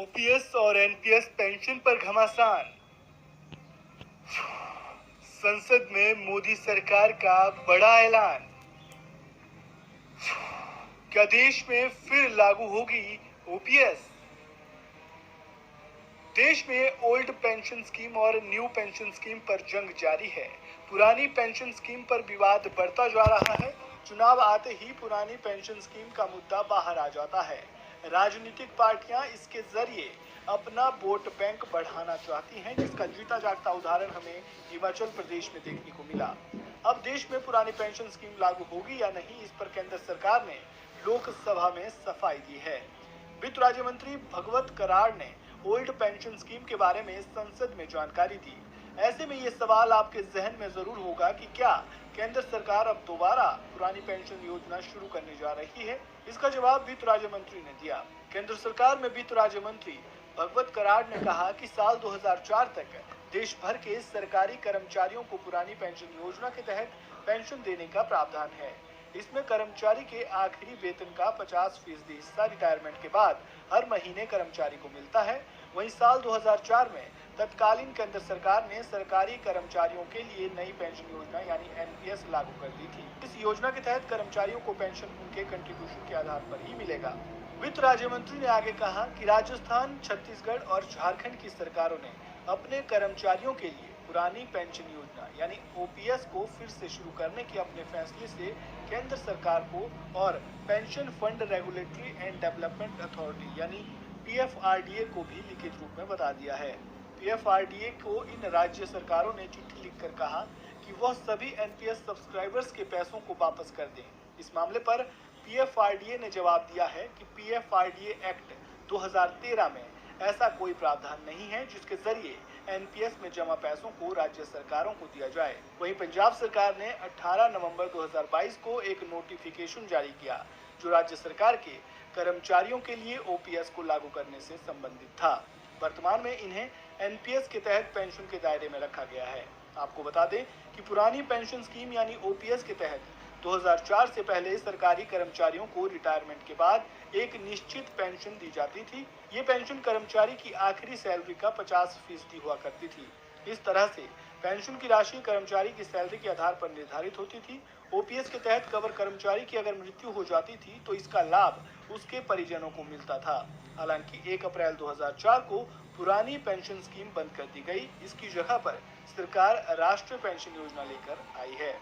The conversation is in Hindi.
ओपीएस और एनपीएस पेंशन पर घमासान। संसद में मोदी सरकार का बड़ा ऐलान। क्या देश में फिर लागू होगी ओपीएस? देश में ओल्ड पेंशन स्कीम और न्यू पेंशन स्कीम पर जंग जारी है। पुरानी पेंशन स्कीम पर विवाद बढ़ता जा रहा है। चुनाव आते ही पुरानी पेंशन स्कीम का मुद्दा बाहर आ जाता है। राजनीतिक पार्टियां इसके जरिए अपना वोट बैंक बढ़ाना चाहती हैं, जिसका जीता जागता उदाहरण हमें हिमाचल प्रदेश में देखने को मिला। अब देश में पुरानी पेंशन स्कीम लागू होगी या नहीं, इस पर केंद्र सरकार ने लोकसभा में सफाई दी है। वित्त राज्य मंत्री भगवत कराड़ ने ओल्ड पेंशन स्कीम के बारे में संसद में जानकारी दी। ऐसे में ये सवाल आपके जहन में जरूर होगा कि क्या केंद्र सरकार अब दोबारा पुरानी पेंशन योजना शुरू करने जा रही है? इसका जवाब वित्त राज्य मंत्री ने दिया। केंद्र सरकार में वित्त राज्य मंत्री भगवत कराड़ ने कहा कि साल 2004 तक देश भर के सरकारी कर्मचारियों को पुरानी पेंशन योजना के तहत पेंशन देने का प्रावधान है। इसमें कर्मचारी के आखिरी वेतन का 50% हिस्सा रिटायरमेंट के बाद हर महीने कर्मचारी को मिलता है। वहीं साल 2004 में तत्कालीन केंद्र सरकार ने सरकारी कर्मचारियों के लिए नई पेंशन योजना यानी एनपीएस लागू कर दी थी। इस योजना के तहत कर्मचारियों को पेंशन उनके कंट्रीब्यूशन के आधार पर ही मिलेगा। वित्त राज्य मंत्री ने आगे कहा कि राजस्थान, छत्तीसगढ़ और झारखंड की सरकारों ने अपने कर्मचारियों के लिए पुरानी पेंशन योजना यानी ओपीएस को फिर से शुरू करने के अपने फैसले से केंद्र सरकार को और pension fund regulatory and development authority यानी पीएफआरडीए को भी लिखित रूप में बता दिया है। पीएफआरडीए को इन राज्य सरकारों ने चिट्ठी लिखकर कहा कि वह सभी एनपीएस सब्सक्राइबर्स के पैसों को वापस कर दें। इस मामले पर पीएफआरडीए ने जवाब दिया है कि पीएफआरडीए एक्ट 2013 में ऐसा कोई प्रावधान नहीं है जिसके जरिए एनपीएस में जमा पैसों को राज्य सरकारों को दिया जाए। वहीं पंजाब सरकार ने 18 नवंबर 2022 को एक नोटिफिकेशन जारी किया जो राज्य सरकार के कर्मचारियों के लिए ओपीएस को लागू करने से संबंधित था। वर्तमान में इन्हें एनपीएस के तहत पेंशन के दायरे में रखा गया है। आपको बता दें कि पुरानी पेंशन स्कीम यानी ओपीएस के तहत 2004 से पहले सरकारी कर्मचारियों को रिटायरमेंट के बाद एक निश्चित पेंशन दी जाती थी। ये पेंशन कर्मचारी की आखिरी सैलरी का 50% हुआ करती थी। इस तरह से पेंशन की राशि कर्मचारी की सैलरी के आधार पर निर्धारित होती थी। ओपीएस के तहत कवर कर्मचारी की अगर मृत्यु हो जाती थी तो इसका लाभ उसके परिजनों को मिलता था। हालांकि 1 अप्रैल 2004 को पुरानी पेंशन स्कीम बंद कर दी गई। इसकी जगह पर सरकार राष्ट्रीय पेंशन योजना लेकर आई है।